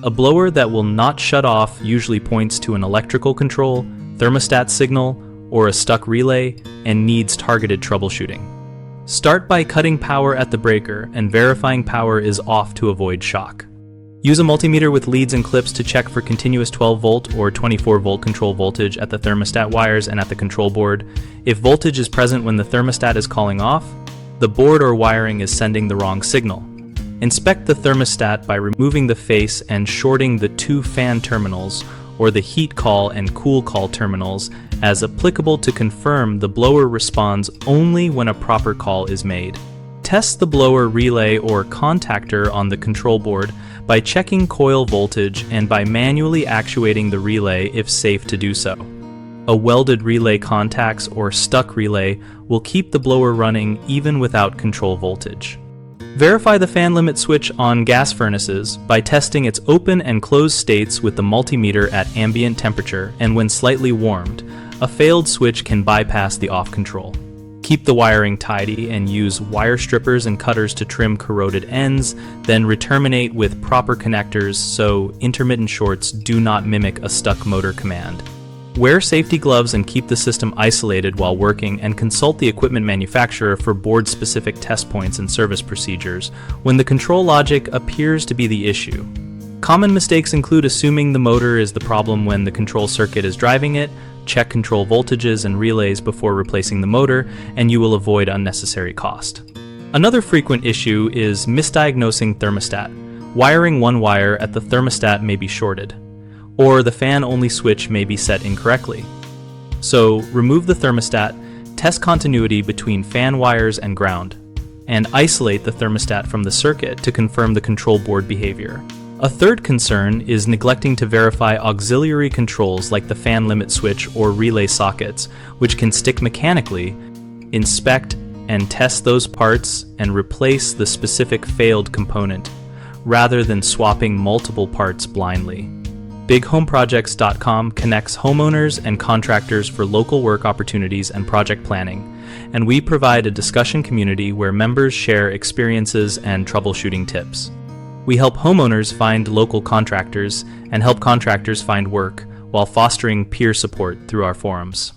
A blower that will not shut off usually points to an electrical control, thermostat signal, or a stuck relay and needs targeted troubleshooting. Start by cutting power at the breaker and verifying power is off to avoid shock. Use a multimeter with leads and clips to check for continuous 12-volt or 24-volt control voltage at the thermostat wires and at the control board. If voltage is present when the thermostat is calling off, the board or wiring is sending the wrong signal. Inspect the thermostat by removing the face and shorting the two fan terminals or the heat call and cool call terminals as applicable to confirm the blower responds only when a proper call is made. Test the blower relay or contactor on the control board by checking coil voltage and by manually actuating the relay if safe to do so. A welded relay contacts or stuck relay will keep the blower running even without control voltage. Verify the fan limit switch on gas furnaces by testing its open and closed states with the multimeter at ambient temperature and when slightly warmed. A failed switch can bypass the off control. Keep the wiring tidy and use wire strippers and cutters to trim corroded ends, then reterminate with proper connectors so intermittent shorts do not mimic a stuck motor command. Wear safety gloves and keep the system isolated while working and consult the equipment manufacturer for board-specific test points and service procedures when the control logic appears to be the issue. Common mistakes include assuming the motor is the problem when the control circuit is driving it. Check control voltages and relays before replacing the motor, and you will avoid unnecessary cost. Another frequent issue is misdiagnosing thermostat. Wiring one wire at the thermostat may be shorted, or the fan-only switch may be set incorrectly. So, remove the thermostat, test continuity between fan wires and ground, and isolate the thermostat from the circuit to confirm the control board behavior. A third concern is neglecting to verify auxiliary controls like the fan limit switch or relay sockets, which can stick mechanically. Inspect and test those parts and replace the specific failed component, rather than swapping multiple parts blindly. BigHomeProjects.com connects homeowners and contractors for local work opportunities and project planning, and we provide a discussion community where members share experiences and troubleshooting tips. We help homeowners find local contractors and help contractors find work while fostering peer support through our forums.